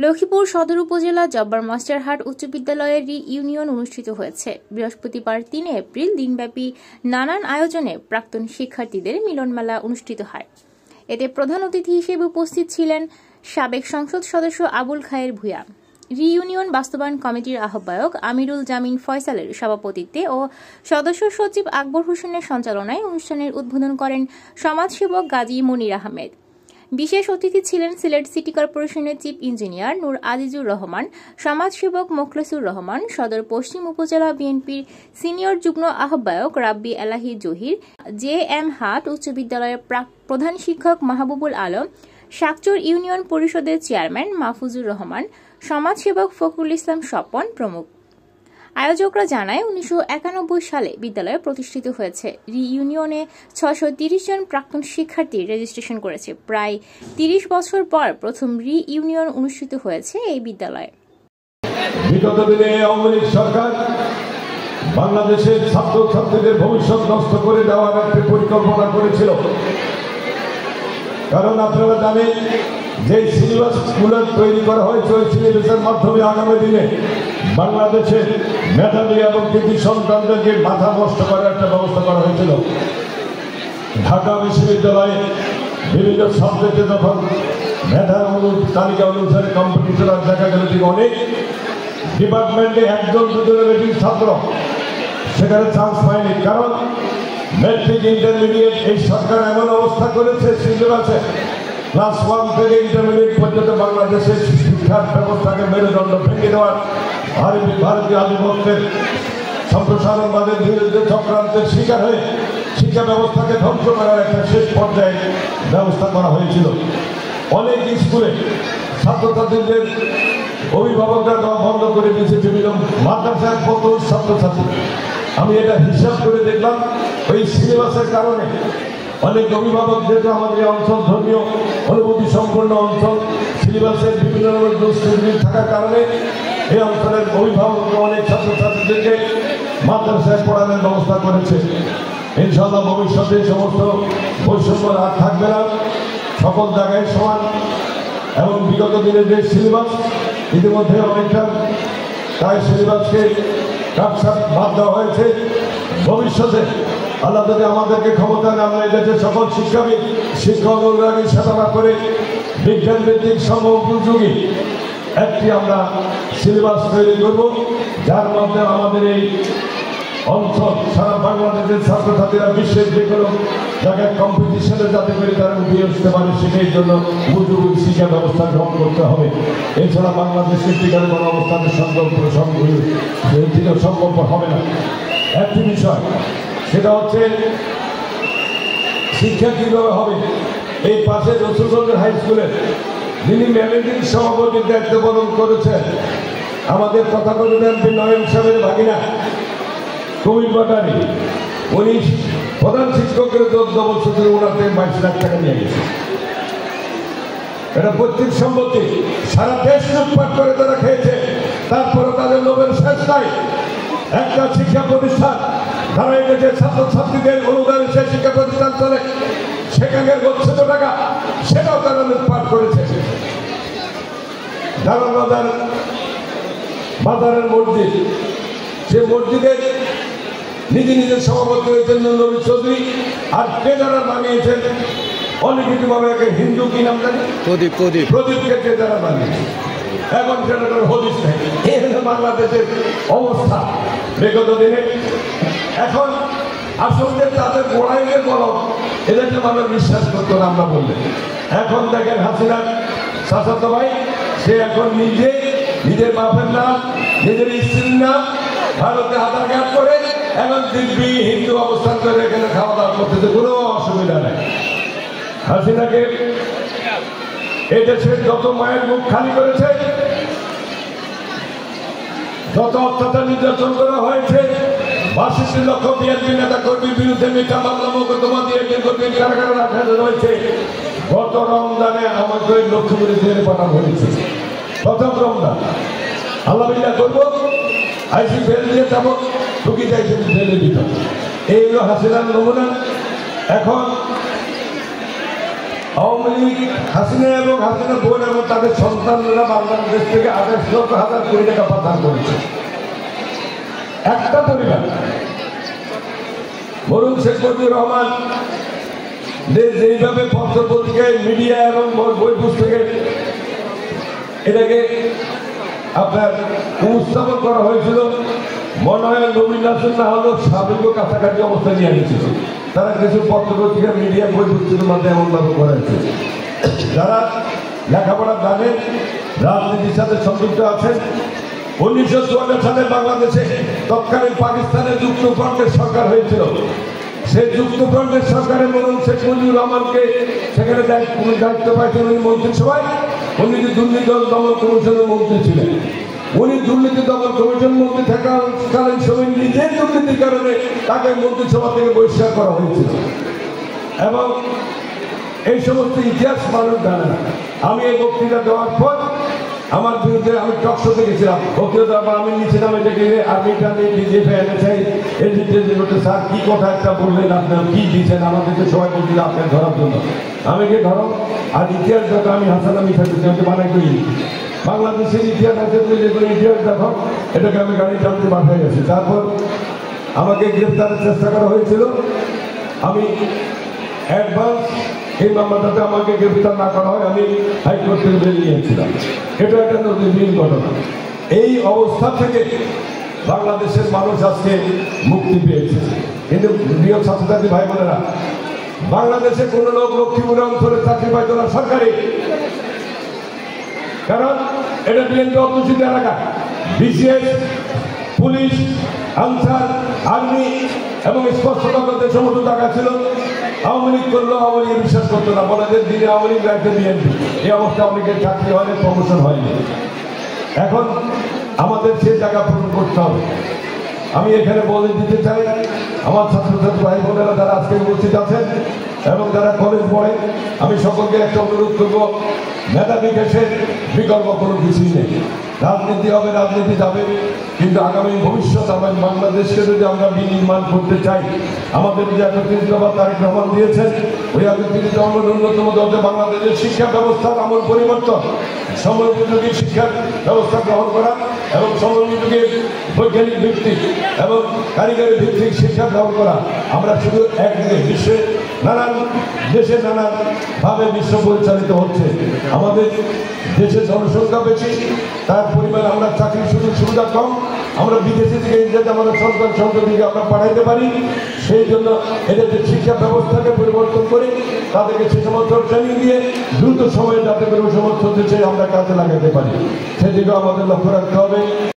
লক্ষ্মীপুর সদর উপজেলা জব্বার মাস্টারহাট উচ্চ বিদ্যালয়ের রি-ইউনিয়ন অনুষ্ঠিত হয়েছে। বৃহস্পতিবার ৩ এপ্রিল দিনব্যাপী নানান আয়োজনে প্রাক্তন শিক্ষার্থীদের মিলনমেলা অনুষ্ঠিত হয়। এতে প্রধান অতিথি হিসেবে উপস্থিত ছিলেন সাবেক সংসদ সদস্য আবুল খায়ের ভূঁইয়া। রি-ইউনিয়ন বাস্তবায়ন কমিটির আহ্বায়ক আমিরুল জামিন ফয়সালের সভাপতিত্বে ও সদস্য সচিব আকবর হোসেনের সঞ্চালনায় অনুষ্ঠানের উদ্বোধন করেন সমাজসেবক গাজী মনির আহমেদ। বিশেষ অতিথি ছিলেন সিলেট সিটি কর্পোরেশনের চিফ ইঞ্জিনিয়ার নূর আজিজুর রহমান, সমাজসেবক মোখলেসুর রহমান, সদর পশ্চিম উপজেলা বিএনপির সিনিয়র যুগ্ম আহ্বায়ক রাব্বি এলাহি জহির, জে.এম. হাট উচ্চ বিদ্যালয়ের প্রধান শিক্ষক মাহবুবুল আলম, শাকচর ইউনিয়ন পরিষদের চেয়ারম্যান মাহফুজুর রহমান, সমাজসেবক ফখরুল ইসলাম স্বপন প্রমুখ। আয়োজকরা জানায় ১৯৯১ সালে বিদ্যালয় প্রতিষ্ঠিত হয়েছে। রি-ইউনিয়নে ৬৩০ জন প্রাক্তন শিক্ষার্থী রেজিস্ট্রেশন করেছে। প্রায় ৩০ বছর পর প্রথম রি-ইউনিয়ন অনুষ্ঠিত হয়েছে এই বিদ্যালয়ে। বিগত দিনে আওয়ামী লীগ সরকার বাংলাদেশের ছাত্রছাত্রীদের ভবিষ্যৎ নষ্ট করে দেওয়ার একটি পরিকল্পনা করেছিল। কারণ আপনারা জানেন যে সিলেবাসগুলো তৈরি করা হয়েছে, ওই সিলেবাসের মাধ্যমে আগামী দিনে বাংলাদেশের মেধাবী এবং কৃতি সন্তানদেরকে মাথা নষ্ট করার একটা ব্যবস্থা করা হয়েছিল। ঢাকা বিশ্ববিদ্যালয়ে বিভিন্ন সাবজেক্টে যখন মেধার তালিকা অনুসারে কম্পিটিশন দেখা গেল যে অনেক ডিপার্টমেন্টে একজন দুজনের বেশি ছাত্র সেখানে চান্স পায়নি। কারণ ম্যাট্রিক ইন্টারমিডিয়েট এই সরকার এমন অবস্থা করেছে সিলেবাসে ক্লাস 1 থেকে ইন্টারমিডিয়েট পর্যন্ত বাংলাদেশের শিক্ষার ব্যবস্থাকে মেরুদণ্ড ভেঙে দেওয়ার ভারতীয় আধিপত্যের সম্প্রসারণবাদের বিরুদ্ধে চক্রান্তের শিকার হয়ে শিক্ষা ব্যবস্থাকে ধ্বংস করার একটা শেষ পর্যায়ে ব্যবস্থা করা হয়েছিল। অনেক স্কুলে ছাত্রছাত্রীদের অভিভাবকরা দেওয়া বন্ধ করে দিয়েছে বিভিন্ন মাদ্রাসার কত ছাত্রছাত্রী। আমি এটা হিসাব করে দেখলাম ওই সিলেবাসের কারণে অনেক অভিভাবক, যেহেতু আমাদের এই অঞ্চল ধর্মীয় অনুভূতি সম্পন্ন অঞ্চল, সিলেবাসের বিভিন্ন রকমের দুষ্কৃতি থাকার কারণে এই অঞ্চলের অভিভাবকরা অনেক ছাত্রছাত্রীদেরকে মাদ্রাসায় পড়ানোর ব্যবস্থা করেছে। ইনশাআল্লাহ ভবিষ্যতে এই সমস্ত বৈষম্য আর থাকবে না, সকল জায়গায় সমান। এবং বিগত দিনের যে সিলেবাস ইতিমধ্যে অনেকটা তাই সিলেবাসকে কাটছাট বাদ দেওয়া হয়েছে। ভবিষ্যতে আল্লাহ যদি আমাদেরকে ক্ষমতা নেন, আমরা এদেশে সকল শিক্ষাবিদ শিক্ষক অনুরাগী সেবা করে বিজ্ঞান ভিত্তিক সমোপযোগী একটি আমরা সিলেবাস তৈরি করব, যার মধ্যে আমাদের এই অঞ্চল সারা বাংলাদেশের ছাত্রছাত্রীরা বিশ্বের যে কোনো জায়গায় কম্পিটিশনে যাতে করে তারা উঠে আসতে পারে, সেটার জন্য উপযোগী শিক্ষা ব্যবস্থা গ্রহণ করতে হবে। এছাড়া বাংলাদেশের টিকার কোনো অবস্থানের সম্ভব হবে না। একটি বিষয় সেটা হচ্ছে শিক্ষা কীভাবে হবে। এই পাশে রসুলগঞ্জ হাই স্কুলের যিনি ম্যানেজিং সভাপতির দায়িত্ব পালন করেছেন আমাদের তথাকথিত এমপি নয়ন সাহেবের ভাগিনা কবির বাটারি, উনি প্রধান শিক্ষকের 14 বছরের ওনার থেকে 22 লাখ টাকা নিয়ে গেছে। এটা পৈতৃক সম্পত্তি, সারা দেশ লুটপাট করে তারা খেয়েছে। তারপরে তাদের লোভের শেষ নাই। একটা শিক্ষা প্রতিষ্ঠান তারা এসেছে ছাত্রছাত্রীদের অনুদানে সে শিক্ষা প্রতিষ্ঠান চলে, সেখানে গচ্ছিত টাকা সেটাও তারা লুটপাট করেছে। বাজারের মসজিদ, সে মসজিদের নিজের সভাপতি হয়েছেন নবী চৌধুরী, আর ট্রেজারার বানিয়েছেন অলিখিতভাবে হিন্দু কি নাম জানি প্রদীপকে ট্রেজারার বানিয়েছে। এখন সেটা হদিস নেই। এই হলো বাংলাদেশের অবস্থা বিগত দিনে। এখন আসলে তাদের গোড়াইলে বলো এদেরকে মানুষ বিশ্বাস করতো না আমরা বললে। এখন দেখেন হাসিনা চাচাতো ভাই, সে এখন নিজের বাপের নাম নিজের স্ত্রীর নাম ভারতে আধার কার্ড করে এখন দিব্যি হিন্দু অবস্থান করে এখানে খাওয়া দাওয়া করতেছে, কোনো অসুবিধা নেই। হাসিনাকে এদেশের যত মায়ের মুখ খালি করেছে, যত অত্যাচার নির্যাতন করা হয়েছে, ৬২ লক্ষ বিএনপি নেতা কর্মীর বিরুদ্ধে মিথ্যা মামলা মোকদ্দমা দিয়ে দীর্ঘদিন কারাগারে রাখা রয়েছে। গত রমজানে আমাকে লক্ষ্মীপুরে জেলে পাঠানো হয়েছে। প্রথম রমজান আল্লাহ বিল্লাহ করবো, আইসি ফেল দিয়ে যাবো, ঢুকি যাইছে ফেলে দিত। এই হলো হাসিনার নমুনা। এখন আওয়ামী লীগ হাসিনা এবং হাসিনা বোন এবং তাদের সন্তানরা বাংলাদেশ থেকে 28,000 কোটি টাকা পাচার করেছে। একটা পরিবার বরুণ শেখ মুজিবুর রহমান যেইভাবে পত্র পত্রিকায় মিডিয়া এবং বই পুস্তকে এটাকে আপনার উপস্থাপন করা হয়েছিল, মনে হয় নবীন আসন না হলেও সাবেক কাছাকাছি অবস্থা নিয়ে গেছিল। তারা কিছু পত্র পত্রিকা মিডিয়া বই পুস্তকের মধ্যে এমনভাবে করা হয়েছে। যারা লেখাপড়া জানেন, রাজনীতির সাথে সংযুক্ত আছেন, 1954 সালে বাংলাদেশে তৎকালীন পাকিস্তানের যুক্তফ্রন্টের সরকার হয়েছিল। সেই যুক্তফ্রন্টের সরকারে মরুন শেখ মুজিবুর রহমানকে সেখানে দায়িত্ব পাইছেন উনি মন্ত্রিসভায়। উনি দুর্নীতি দমন কমিশনের মন্ত্রী ছিলেন। উনি দুর্নীতি দমন কমিশন মন্ত্রী থাকাকালীন সময় নিজের দুর্নীতির কারণে তাকে মন্ত্রিসভা থেকে বহিষ্কার করা হয়েছিল। এবং এই সমস্ত ইতিহাস মানুষ জানে না। আমি এই বক্তৃতা দেওয়ার পর আমার বিরুদ্ধে আমি টকশোতে গেছিলাম, বক্তৃতা দেওয়ার পর আমি নিয়েছিলাম এটাকে আর্মিটা নিয়ে ডিজিএফ এনেছাই এই করতে স্যার কি কথা একটা বললেন, আপনার কি দিচ্ছেন আমাদেরকে সবাই বলছিল আপনার ধরার জন্য। আমি কি ধরো আর ইতিহাস দেখো, আমি হাসান আমি থাকতে বানাই করি বাংলাদেশের ইতিহাস আছে, তুমি যে কোনো ইতিহাস দেখো, এটাকে আমি গাড়ি টানতে পাঠিয়ে গেছি। তারপর আমাকে গ্রেফতারের চেষ্টা করা হয়েছিল। আমি অ্যাডভান্স এই মামলাটাতে আমাকে গ্রেফতার না করা হয়, আমি হাইকোর্ট থেকে বেরিয়ে গিয়েছিলাম। এটা একটা নজিরবিহীন ঘটনা। এই অবস্থা থেকে বাংলাদেশের মানুষ আজকে মুক্তি পেয়েছে। কিন্তু প্রিয় ছাত্রছাত্রী ভাই বোনেরা, বাংলাদেশে কোনো লোক লক্ষ্মীপুর অঞ্চলে চাকরি পাইত না সরকারি, কারণ এটা বিএনপি অধ্যুষিত এলাকা। বিসিএস, পুলিশ, আনসার, আর্মি এবং স্পষ্ট যে সমস্ত টাকা ছিল আওয়ামী লীগ করলেও আওয়ামী লীগ বিশ্বাস করতো না, বলে যে দিনে আওয়ামী লীগ রাখতে বিএনপি। এই অবস্থা অনেকের চাকরি হয়নি, প্রমোশন হয়নি। এখন আমাদের সেই জায়গা পূরণ করতে হবে। আমি এখানে বলে দিতে চাই আমার ছাত্রছাত্রী ভাই বোনেরা যারা আজকে উপস্থিত আছেন এবং যারা কলেজ পড়ে, আমি সকলকে একটা অনুরোধ করবো, মেধা বিকাশের বিকল্প কোনো কিছুই নেই। রাজনীতি হবে, রাজনীতি যাবে, কিন্তু আগামী ভবিষ্যৎ আমার বাংলাদেশকে যদি আমরা বিনির্মাণ করতে চাই, আমাদের যে 31 দফা তারেক রহমান দিয়েছেন, ওই 31 দফার অন্যতম দলে বাংলাদেশের শিক্ষা ব্যবস্থার আমূল পরিবর্তন, সময়োপযোগী শিক্ষার ব্যবস্থা গ্রহণ করা এবং সময়োপযোগী বৈজ্ঞানিক ভিত্তিক এবং কারিগরি ভিত্তিক শিক্ষা গ্রহণ করা। আমরা শুধু একদিকে বিশ্বের নানান দেশে নানানভাবে বিশ্ব পরিচালিত হচ্ছে। আমাদের দেশের জনসংখ্যা বেশি, তার পরিমাণ আমরা চাকরি সুযোগ সুবিধা কম, আমরা বিদেশে থেকে যাতে আমাদের সন্তান সন্ততিকে আমরা পাঠাইতে পারি। সেই জন্য এদের শিক্ষা ব্যবস্থাকে পরিবর্তন করে তাদেরকে সে সমস্ত ট্রেনিং দিয়ে দ্রুত সময়ে যাতে করে ওই সমস্ত দেশে আমরা কাজে লাগাতে পারি, সেদিকেও আমাদের লক্ষ্য রাখতে হবে।